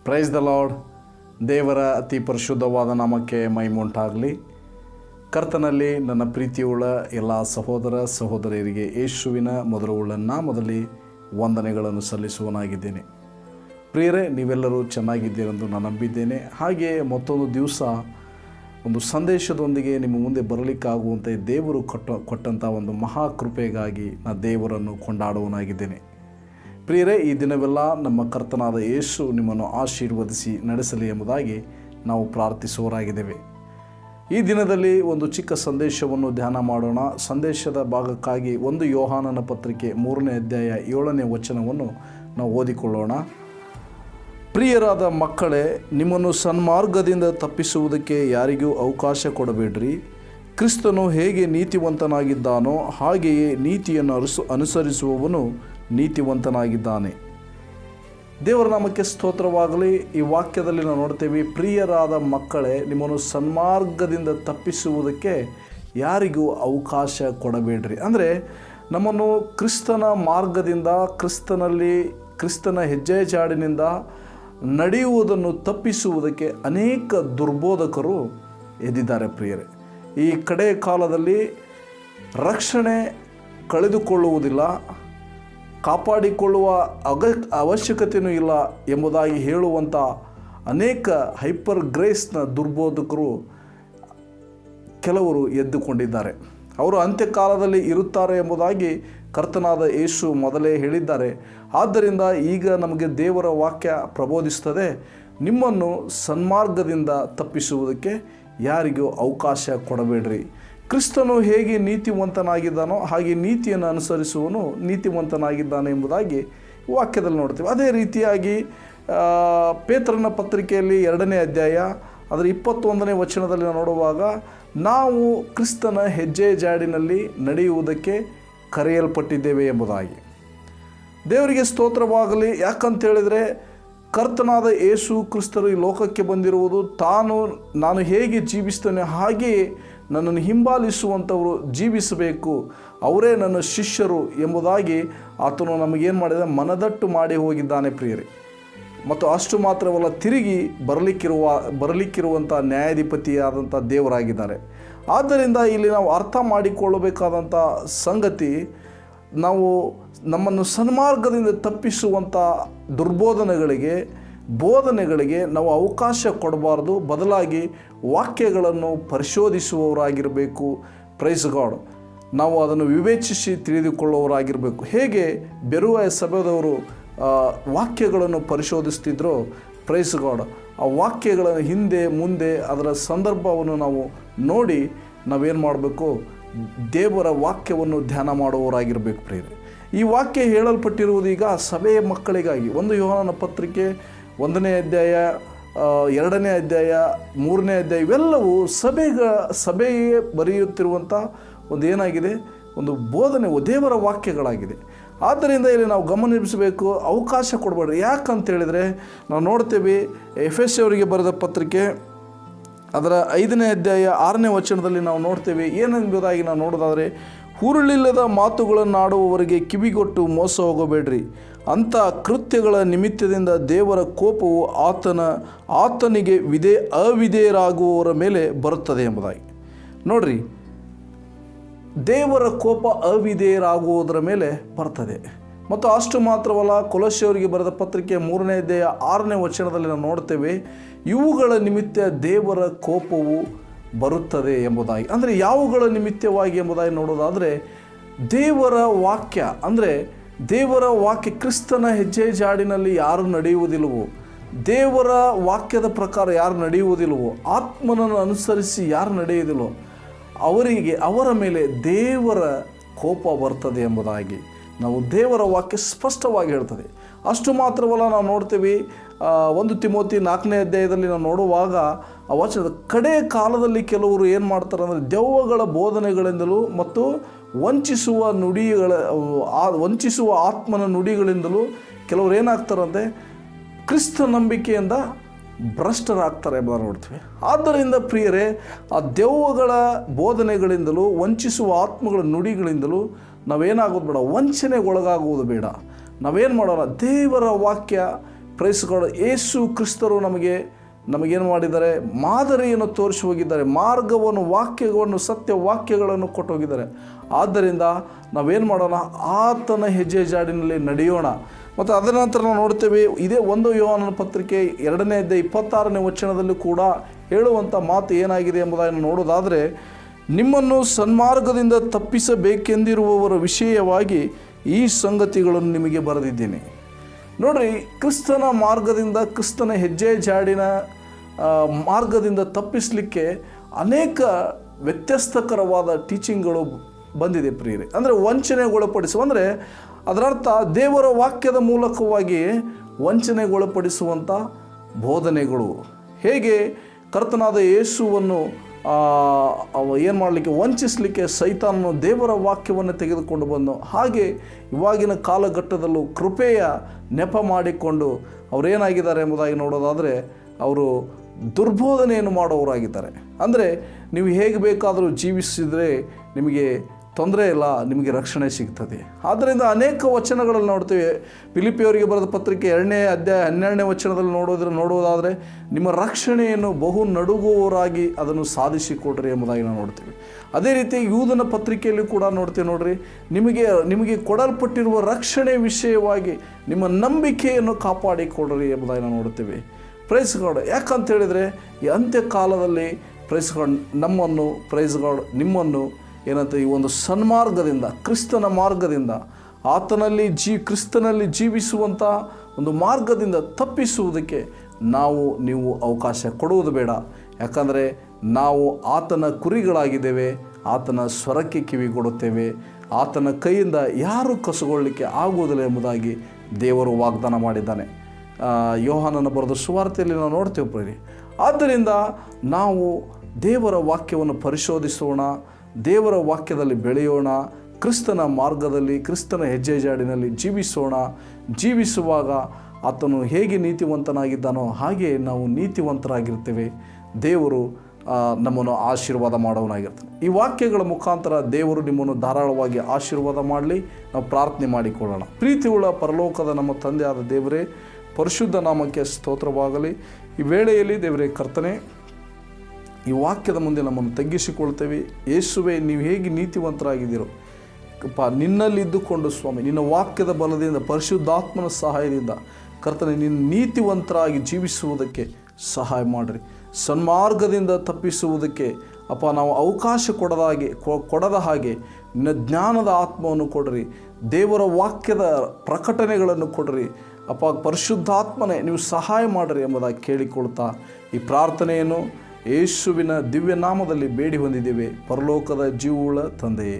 Praise the lord. ದೇವರ ಅತಿ ಪರಿಶುದ್ಧವಾದ ನಾಮಕ್ಕೆ ಮಹಿಮುಂಟಾಗಲಿ. ಕರ್ತನಲ್ಲಿ ನನ್ನ ಪ್ರೀತಿಯುಳ್ಳ ಎಲ್ಲ ಸಹೋದರ ಸಹೋದರಿಯರಿಗೆ ಯೇಸುವಿನ ಮಧುರವುಳ್ಳ ನಾಮದಲ್ಲಿ ವಂದನೆಗಳನ್ನು ಸಲ್ಲಿಸುವನಾಗಿದ್ದೇನೆ. ಪ್ರಿಯರೇ, ನೀವೆಲ್ಲರೂ ಚೆನ್ನಾಗಿದ್ದೀರೆಂದು ನಾನು ನಂಬಿದ್ದೇನೆ. ಹಾಗೆಯೇ ಮತ್ತೊಂದು ದಿವಸ ಒಂದು ಸಂದೇಶದೊಂದಿಗೆ ನಿಮ್ಮ ಮುಂದೆ ಬರಲಿಕ್ಕಾಗುವಂತೆ ದೇವರು ಕೊಟ್ಟಂಥ ಒಂದು ಮಹಾಕೃಪೆಗಾಗಿ ನಾನು ದೇವರನ್ನು ಕೊಂಡಾಡುವನಾಗಿದ್ದೇನೆ. ಪ್ರಿಯರೇ, ಈ ದಿನವೆಲ್ಲ ನಮ್ಮ ಕರ್ತನಾದ ಯೇಸು ನಿಮ್ಮನ್ನು ಆಶೀರ್ವದಿಸಿ ನಡೆಸಲಿ ಎಂಬುದಾಗಿ ನಾವು ಪ್ರಾರ್ಥಿಸುವರಾಗಿದ್ದೇವೆ. ಈ ದಿನದಲ್ಲಿ ಒಂದು ಚಿಕ್ಕ ಸಂದೇಶವನ್ನು ಧ್ಯಾನ ಮಾಡೋಣ. ಸಂದೇಶದ ಭಾಗಕ್ಕಾಗಿ 1 ಯೋಹಾನನ ಪತ್ರಿಕೆ 3ನೇ ಅಧ್ಯಾಯ 7ನೇ ವಚನವನ್ನು ನಾವು ಓದಿಕೊಳ್ಳೋಣ. ಪ್ರಿಯರಾದ ಮಕ್ಕಳೇ, ನಿಮ್ಮನ್ನು ಸನ್ಮಾರ್ಗದಿಂದ ತಪ್ಪಿಸುವುದಕ್ಕೆ ಯಾರಿಗೂ ಅವಕಾಶ ಕೊಡಬೇಡ್ರಿ. ಕ್ರಿಸ್ತನು ಹೇಗೆ ನೀತಿವಂತನಾಗಿದ್ದಾನೋ ಹಾಗೆಯೇ ನೀತಿಯನ್ನು ಅನುಸರಿಸುವವನು ನೀತಿವಂತನಾಗಿದ್ದಾನೆ. ದೇವರ ನಾಮಕ್ಕೆ ಸ್ತೋತ್ರವಾಗಲಿ. ಈ ವಾಕ್ಯದಲ್ಲಿ ನಾವು ನೋಡ್ತೇವೆ, ಪ್ರಿಯರಾದ ಮಕ್ಕಳೇ, ನಿಮ್ಮನ್ನು ಸನ್ಮಾರ್ಗದಿಂದ ತಪ್ಪಿಸುವುದಕ್ಕೆ ಯಾರಿಗೂ ಅವಕಾಶ ಕೊಡಬೇಡ್ರಿ. ಅಂದರೆ ನಮ್ಮನ್ನು ಕ್ರಿಸ್ತನ ಮಾರ್ಗದಿಂದ, ಕ್ರಿಸ್ತನ ಹೆಜ್ಜೆ ಜಾಡಿನಿಂದ ನಡೆಯುವುದನ್ನು ತಪ್ಪಿಸುವುದಕ್ಕೆ ಅನೇಕ ದುರ್ಬೋಧಕರು ಎದ್ದಿದ್ದಾರೆ. ಪ್ರಿಯರೇ, ಈ ಕಡೆ ಕಾಲದಲ್ಲಿ ರಕ್ಷಣೆ ಕಳೆದುಕೊಳ್ಳುವುದಿಲ್ಲ, ಕಾಪಾಡಿಕೊಳ್ಳುವ ಅವಶ್ಯಕತೆಯೂ ಇಲ್ಲ ಎಂಬುದಾಗಿ ಹೇಳುವಂಥ ಅನೇಕ ಹೈಪರ್ ಗ್ರೇಸ್ನ ದುರ್ಬೋಧಕರು ಕೆಲವರು ಎದ್ದುಕೊಂಡಿದ್ದಾರೆ. ಅವರು ಅಂತ್ಯಕಾಲದಲ್ಲಿ ಇರುತ್ತಾರೆ ಎಂಬುದಾಗಿ ಕರ್ತನಾದ ಯೇಸು ಮೊದಲೇ ಹೇಳಿದ್ದಾರೆ. ಆದ್ದರಿಂದ ಈಗ ನಮಗೆ ದೇವರ ವಾಕ್ಯ ಪ್ರಬೋಧಿಸುತ್ತದೆ, ನಿಮ್ಮನ್ನು ಸನ್ಮಾರ್ಗದಿಂದ ತಪ್ಪಿಸುವುದಕ್ಕೆ ಯಾರಿಗೂ ಅವಕಾಶ ಕೊಡಬೇಡ್ರಿ. ಕ್ರಿಸ್ತನು ಹೇಗೆ ನೀತಿವಂತನಾಗಿದ್ದಾನೋ ಹಾಗೆ ನೀತಿಯನ್ನು ಅನುಸರಿಸುವನು ನೀತಿವಂತನಾಗಿದ್ದಾನೆ ಎಂಬುದಾಗಿ ವಾಕ್ಯದಲ್ಲಿ ನೋಡ್ತೀವಿ. ಅದೇ ರೀತಿಯಾಗಿ ಪೇತ್ರನ ಪತ್ರಿಕೆಯಲ್ಲಿ 2ನೇ ಅಧ್ಯಾಯ ಅದರ 21ನೇ ವಚನದಲ್ಲಿ ನೋಡುವಾಗ, ನಾವು ಕ್ರಿಸ್ತನ ಹೆಜ್ಜೆ ಜಾಡಿನಲ್ಲಿ ನಡೆಯುವುದಕ್ಕೆ ಕರೆಯಲ್ಪಟ್ಟಿದ್ದೇವೆ ಎಂಬುದಾಗಿ. ದೇವರಿಗೆ ಸ್ತೋತ್ರವಾಗಲಿ. ಯಾಕಂತೇಳಿದರೆ, ಕರ್ತನಾದ ಯೇಸು ಕ್ರಿಸ್ತರು ಈ ಲೋಕಕ್ಕೆ ಬಂದಿರುವುದು ನಾನು ಹೇಗೆ ಜೀವಿಸ್ತೇನೆ ಹಾಗೆಯೇ ನನ್ನನ್ನು ಹಿಂಬಾಲಿಸುವಂಥವರು ಜೀವಿಸಬೇಕು, ಅವರೇ ನನ್ನ ಶಿಷ್ಯರು ಎಂಬುದಾಗಿ ಆತನು ನಮಗೇನು ಮಾಡಿದ, ಮನದಟ್ಟು ಮಾಡಿ ಹೋಗಿದ್ದಾನೆ ಪ್ರಿಯರೇ. ಮತ್ತು ಅಷ್ಟು ಮಾತ್ರವಲ್ಲ, ತಿರುಗಿ ಬರಲಿಕ್ಕಿರುವಂಥ ನ್ಯಾಯಾಧಿಪತಿಯಾದಂಥ ದೇವರಾಗಿದ್ದಾರೆ. ಆದ್ದರಿಂದ ಇಲ್ಲಿ ನಾವು ಅರ್ಥ ಮಾಡಿಕೊಳ್ಳಬೇಕಾದಂಥ ಸಂಗತಿ, ನಮ್ಮನ್ನು ಸನ್ಮಾರ್ಗದಿಂದ ತಪ್ಪಿಸುವಂಥ ಬೋಧನೆಗಳಿಗೆ ನಾವು ಅವಕಾಶ ಕೊಡಬಾರ್ದು. ಬದಲಾಗಿ ವಾಕ್ಯಗಳನ್ನು ಪರಿಶೋಧಿಸುವವರಾಗಿರಬೇಕು. Praise God. ನಾವು ಅದನ್ನು ವಿವೇಚಿಸಿ ತಿಳಿದುಕೊಳ್ಳುವವರಾಗಿರಬೇಕು. ಹೇಗೆ ಬೆರುವ ಸಭೆದವರು ವಾಕ್ಯಗಳನ್ನು ಪರಿಶೋಧಿಸ್ತಿದ್ರೋ, ಪ್ರೈಸ್ ಗಾಡ್, ಆ ವಾಕ್ಯಗಳ ಹಿಂದೆ ಮುಂದೆ ಅದರ ಸಂದರ್ಭವನ್ನು ನಾವು ನೋಡಿ ನಾವೇನು ಮಾಡಬೇಕು, ದೇವರ ವಾಕ್ಯವನ್ನು ಧ್ಯಾನ ಮಾಡುವವರಾಗಿರಬೇಕು. ಪ್ರಿಯರೇ, ಈ ವಾಕ್ಯ ಹೇಳಲ್ಪಟ್ಟಿರುವುದು ಈಗ ಸಭೆಯ ಮಕ್ಕಳಿಗಾಗಿ. 1 ಯೋಹಾನನ ಪತ್ರಿಕೆ 1ನೇ ಅಧ್ಯಾಯ 2ನೇ ಅಧ್ಯಾಯ 3ನೇ ಅಧ್ಯಾಯ ಇವೆಲ್ಲವೂ ಸಭೆಯೇ ಬರೆಯುತ್ತಿರುವಂಥ ಒಂದು ಬೋಧನೆ, ದೇವರ ವಾಕ್ಯಗಳಾಗಿದೆ. ಆದ್ದರಿಂದ ಇಲ್ಲಿ ನಾವು ಗಮನಿಸಬೇಕು, ಅವಕಾಶ ಕೊಡಬೇಡ್ರಿ. ಯಾಕಂತೇಳಿದರೆ ನಾವು ನೋಡ್ತೇವೆ, ಎಫೆಸದವರಿಗೆ ಬರೆದ ಪತ್ರಿಕೆ ಅದರ 5ನೇ ಅಧ್ಯಾಯ 6ನೇ ವಚನದಲ್ಲಿ ನಾವು ನೋಡ್ತೇವೆ. ಏನೆಂಬುದಾಗಿ ನಾವು ನೋಡೋದಾದರೆ, ಹುರುಳಿಲ್ಲದ ಮಾತುಗಳನ್ನಾಡುವವರಿಗೆ ಕಿವಿಗೊಟ್ಟು ಮೋಸ ಹೋಗಬೇಡ್ರಿ. ಅಂಥ ಕೃತ್ಯಗಳ ನಿಮಿತ್ತದಿಂದ ದೇವರ ಕೋಪವು ಆತನಿಗೆ ಅವಿಧೇಯರಾಗುವವರ ಮೇಲೆ ಬರುತ್ತದೆ ಎಂಬುದಾಗಿ. ನೋಡ್ರಿ, ದೇವರ ಕೋಪ ಅವಿಧೇಯರಾಗುವುದರ ಮೇಲೆ ಬರ್ತದೆ. ಮತ್ತು ಅಷ್ಟು ಮಾತ್ರವಲ್ಲ, ಕೊಲೊಸ್ಸೆಯವರಿಗೆ ಬರೆದ ಪತ್ರಿಕೆ 3ನೇ ಅಧ್ಯಾಯ 6ನೇ ವಚನದಲ್ಲಿ ನಾವು ನೋಡ್ತೇವೆ, ಇವುಗಳ ನಿಮಿತ್ತ ದೇವರ ಕೋಪವು ಬರುತ್ತದೆ ಎಂಬುದಾಗಿ. ಅಂದರೆ ಯಾವುಗಳ ನಿಮಿತ್ತವಾಗಿ ಎಂಬುದಾಗಿ ನೋಡೋದಾದರೆ, ದೇವರ ವಾಕ್ಯ, ಅಂದರೆ ದೇವರ ವಾಕ್ಯ, ಕ್ರಿಸ್ತನ ಹೆಜ್ಜೆ ಜಾಡಿನಲ್ಲಿ ಯಾರು ನಡೆಯುವುದಿಲ್ಲವೋ, ದೇವರ ವಾಕ್ಯದ ಪ್ರಕಾರ ಯಾರು ನಡೆಯುವುದಿಲ್ಲವೋ, ಆತ್ಮನನ್ನು ಅನುಸರಿಸಿ ಯಾರು ನಡೆಯುವುದಿಲ್ಲವೋ ಅವರ ಮೇಲೆ ದೇವರ ಕೋಪ ಬರ್ತದೆ ಎಂಬುದಾಗಿ ನಾವು ದೇವರ ವಾಕ್ಯ ಸ್ಪಷ್ಟವಾಗಿ ಹೇಳ್ತದೆ. ಅಷ್ಟು ಮಾತ್ರವಲ್ಲ, ನಾವು ನೋಡ್ತೀವಿ 1 ತಿಮೋತಿ 4ನೇ ಅಧ್ಯಾಯದಲ್ಲಿ ನಾವು ನೋಡುವಾಗ ಆ ವಚನದ ಕಡೆ ಕಾಲದಲ್ಲಿ ಕೆಲವರು ಏನು ಮಾಡ್ತಾರೆ ಅಂದರೆ, ದೆವ್ವಗಳ ಬೋಧನೆಗಳಿಂದಲೂ ಮತ್ತು ವಂಚಿಸುವ ಆತ್ಮನ ನುಡಿಗಳಿಂದಲೂ ಕೆಲವರು ಏನಾಗ್ತಾರಂತೆ, ಕ್ರಿಸ್ತ ನಂಬಿಕೆಯಿಂದ ಭ್ರಷ್ಟರಾಗ್ತಾರೆ ಎಂಬುದನ್ನು ನೋಡ್ತೀವಿ. ಆದ್ದರಿಂದ ಪ್ರಿಯರೇ, ಆ ದೆವ್ವಗಳ ಬೋಧನೆಗಳಿಂದಲೂ ವಂಚಿಸುವ ಆತ್ಮಗಳ ನುಡಿಗಳಿಂದಲೂ ನಾವೇನಾಗೋದು ಬೇಡ, ವಂಚನೆಗೊಳಗಾಗುವುದು ಬೇಡ. ನಾವೇನು ಮಾಡೋಣ, ದೇವರ ವಾಕ್ಯ ಪ್ರೈಸ್ ಗಾಡ್, ಯೇಸು ಕ್ರಿಸ್ತರು ನಮಗೇನು ಮಾಡಿದ್ದಾರೆ, ಮಾದರಿಯನ್ನು ತೋರಿಸಿ ಹೋಗಿದ್ದಾರೆ, ಮಾರ್ಗವನ್ನು, ವಾಕ್ಯವನ್ನು, ಸತ್ಯ ವಾಕ್ಯಗಳನ್ನು ಕೊಟ್ಟು ಹೋಗಿದ್ದಾರೆ. ಆದ್ದರಿಂದ ನಾವೇನು ಮಾಡೋಣ, ಆತನ ಹೆಜ್ಜೆ ಜಾಡಿನಲ್ಲಿ ನಡೆಯೋಣ. ಮತ್ತು ಅದರ ನಂತರ ನಾವು ನೋಡ್ತೇವೆ, ಇದೇ 1 ಯೋಹಾನನ ಪತ್ರಿಕೆ 2ನೇ ಅಧ್ಯಾಯ 26ನೇ ವಚನದಲ್ಲಿ ಕೂಡ ಹೇಳುವಂಥ ಮಾತು ಏನಾಗಿದೆ ಎಂಬುದನ್ನು ನೋಡೋದಾದರೆ, ನಿಮ್ಮನ್ನು ಸನ್ಮಾರ್ಗದಿಂದ ತಪ್ಪಿಸಬೇಕೆಂದಿರುವವರ ವಿಷಯವಾಗಿ ಈ ಸಂಗತಿಗಳನ್ನು ನಿಮಗೆ ಬರೆದಿದ್ದೇನೆ. ನೋಡ್ರಿ, ಕ್ರಿಸ್ತನ ಮಾರ್ಗದಿಂದ, ಕ್ರಿಸ್ತನ ಹೆಜ್ಜೆ ಜಾಡಿನ ಮಾರ್ಗದಿಂದ ತಪ್ಪಿಸಲಿಕ್ಕೆ ಅನೇಕ ವ್ಯತ್ಯಸ್ತಕರವಾದ ಟೀಚಿಂಗ್ಗಳು ಬಂದಿದೆ ಪ್ರಿಯರೇ. ಅಂದರೆ ವಂಚನೆಗೊಳಪಡಿಸುವ, ಅಂದರೆ ಅದರರ್ಥ ದೇವರ ವಾಕ್ಯದ ಮೂಲಕವಾಗಿ ವಂಚನೆಗೊಳಪಡಿಸುವಂಥ ಬೋಧನೆಗಳು. ಹೇಗೆ ಕರ್ತನಾದ ಯೇಸುವನ್ನು ಏನು ಮಾಡಲಿಕ್ಕೆ, ವಂಚಿಸಲಿಕ್ಕೆ ಸೈತಾನನು ದೇವರ ವಾಕ್ಯವನ್ನು ತೆಗೆದುಕೊಂಡು ಬಂದು, ಹಾಗೆ ಇವಾಗಿನ ಕಾಲಘಟ್ಟದಲ್ಲೂ ಕೃಪೆಯ ನೆಪ ಮಾಡಿಕೊಂಡು ಅವರೇನಾಗಿದ್ದಾರೆ ಎಂಬುದಾಗಿ ನೋಡೋದಾದರೆ, ಅವರು ದುರ್ಬೋಧನೆಯನ್ನು ಮಾಡೋರಾಗಿದ್ದಾರೆ. ಅಂದರೆ ನೀವು ಹೇಗೆ ಬೇಕಾದರೂ ಜೀವಿಸಿದರೆ ನಿಮಗೆ ತೊಂದರೆ ಇಲ್ಲ, ನಿಮಗೆ ರಕ್ಷಣೆ ಸಿಗ್ತದೆ. ಆದ್ದರಿಂದ ಅನೇಕ ವಚನಗಳಲ್ಲಿ ನೋಡ್ತೀವಿ. ಫಿಲಿಪಿಯವರಿಗೆ ಬರೆದ ಪತ್ರಿಕೆ 2ನೇ ಅಧ್ಯಾಯ 12ನೇ ವಚನದಲ್ಲಿ ನೋಡುವುದಾದರೆ, ನಿಮ್ಮ ರಕ್ಷಣೆಯನ್ನು ಬಹು ನಡುಗುವವರಾಗಿ ಅದನ್ನು ಸಾಧಿಸಿಕೊಡ್ರಿ ಎಂಬುದಾಗಿ ನಾವು ನೋಡ್ತೀವಿ. ಅದೇ ರೀತಿ ಯೂದನ ಪತ್ರಿಕೆಯಲ್ಲಿ ಕೂಡ ನೋಡ್ತೀವಿ. ನೋಡ್ರಿ, ನಿಮಗೆ ಕೊಡಲ್ಪಟ್ಟಿರುವ ರಕ್ಷಣೆ ವಿಷಯವಾಗಿ ನಿಮ್ಮ ನಂಬಿಕೆಯನ್ನು ಕಾಪಾಡಿಕೊಡ್ರಿ ಎಂಬುದಾಗಿ ನಾವು ನೋಡ್ತೀವಿ. Praise God. ಯಾಕಂತ ಹೇಳಿದರೆ, ಈ ಅಂತ್ಯಕಾಲದಲ್ಲಿ ಪ್ರೈಸ್ ಗಾಡ್ ನಮ್ಮನ್ನು, ಪ್ರೈಸ್ ಗಾಡ್ ನಿಮ್ಮನ್ನು ಏನಂತ, ಈ ಒಂದು ಸನ್ಮಾರ್ಗದಿಂದ, ಕ್ರಿಸ್ತನ ಮಾರ್ಗದಿಂದ, ಆತನಲ್ಲಿ ಕ್ರಿಸ್ತನಲ್ಲಿ ಜೀವಿಸುವಂಥ ಒಂದು ಮಾರ್ಗದಿಂದ ತಪ್ಪಿಸುವುದಕ್ಕೆ ನೀವು ಅವಕಾಶ ಕೊಡುವುದು ಬೇಡ. ಯಾಕಂದರೆ ನಾವು ಆತನ ಕುರಿಗಳಾಗಿದ್ದೇವೆ, ಆತನ ಸ್ವರಕ್ಕೆ ಕಿವಿಗೊಡುತ್ತೇವೆ, ಆತನ ಕೈಯಿಂದ ಯಾರೂ ಕಸುಗೊಳ್ಳಲಿಕ್ಕೆ ಆಗುವುದಿಲ್ಲ ಎಂಬುದಾಗಿ ದೇವರು ವಾಗ್ದಾನ ಮಾಡಿದ್ದಾನೆ. ಯೋಹಾನನ ಬರೆದ ಸುವಾರ್ತೆಯಲ್ಲಿ ನಾವು ನೋಡ್ತೇವೆ ಪ್ರಿಯರೇ. ಆದ್ದರಿಂದ ನಾವು ದೇವರ ವಾಕ್ಯವನ್ನು ಪರಿಶೋಧಿಸೋಣ, ದೇವರ ವಾಕ್ಯದಲ್ಲಿ ಬೆಳೆಯೋಣ, ಕ್ರಿಸ್ತನ ಮಾರ್ಗದಲ್ಲಿ, ಕ್ರಿಸ್ತನ ಹೆಜ್ಜೆ ಜಾಡಿನಲ್ಲಿ ಜೀವಿಸೋಣ. ಜೀವಿಸುವಾಗ ಆತನು ಹೇಗೆ ನೀತಿವಂತನಾಗಿದ್ದಾನೋ ಹಾಗೆ ನಾವು ನೀತಿವಂತರಾಗಿರ್ತೇವೆ. ದೇವರು ನಮ್ಮನ್ನು ಆಶೀರ್ವಾದ ಮಾಡೋನಾಗಿರ್ತಾನೆ. ಈ ವಾಕ್ಯಗಳ ಮುಖಾಂತರ ದೇವರು ನಿಮ್ಮನ್ನು ಧಾರಾಳವಾಗಿ ಆಶೀರ್ವಾದ ಮಾಡಲಿ. ನಾವು ಪ್ರಾರ್ಥನೆ ಮಾಡಿಕೊಳ್ಳೋಣ. ಪ್ರೀತಿಯುಳ್ಳ ಪರಲೋಕದ ನಮ್ಮ ತಂದೆಯಾದ ದೇವರೇ, ಪರಿಶುದ್ಧ ನಾಮಕ್ಕೆ ಸ್ತೋತ್ರವಾಗಲಿ. ಈ ವೇಳೆಯಲ್ಲಿ ದೇವರೇ ಕರ್ತನೆ, ಈ ವಾಕ್ಯದ ಮುಂದೆ ನಮ್ಮನ್ನು ತಗ್ಗಿಸಿಕೊಳ್ತೇವೆ. ಯೇಸುವೆ, ನೀವು ಹೇಗೆ ನೀತಿವಂತರಾಗಿದ್ದೀರೋ ನಿನ್ನಲ್ಲಿದ್ದುಕೊಂಡು ಸ್ವಾಮಿ, ನಿನ್ನ ವಾಕ್ಯದ ಬಲದಿಂದ, ಪರಿಶುದ್ಧಾತ್ಮನ ಸಹಾಯದಿಂದ ಕರ್ತನೆ, ನಿನ್ನ ನೀತಿವಂತರಾಗಿ ಜೀವಿಸುವುದಕ್ಕೆ ಸಹಾಯ ಮಾಡಿರಿ. ಸನ್ಮಾರ್ಗದಿಂದ ತಪ್ಪಿಸುವುದಕ್ಕೆ ನಾವು ಅವಕಾಶ ಕೊಡದ ಹಾಗೆ ನಿನ್ನ ಜ್ಞಾನದ ಆತ್ಮವನ್ನು ಕೊಡ್ರಿ. ದೇವರ ವಾಕ್ಯದ ಪ್ರಕಟಣೆಗಳನ್ನು ಕೊಡ್ರಿ. ಪರಿಶುದ್ಧಾತ್ಮನೇ ನೀವು ಸಹಾಯ ಮಾಡಿರಿ ಎಂಬುದಾಗಿ ಕೇಳಿಕೊಳ್ತಾ ಈ ಪ್ರಾರ್ಥನೆಯನ್ನು ಯೇಸುವಿನ ದಿವ್ಯ ನಾಮದಲ್ಲಿ ಬೇಡಿ ಹೊಂದಿದ್ದೇವೆ, ಪರಲೋಕದ ಜೀವವುಳ್ಳ ತಂದೆಯೇ.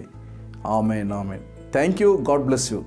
Amen, amen. Thank you. God bless you.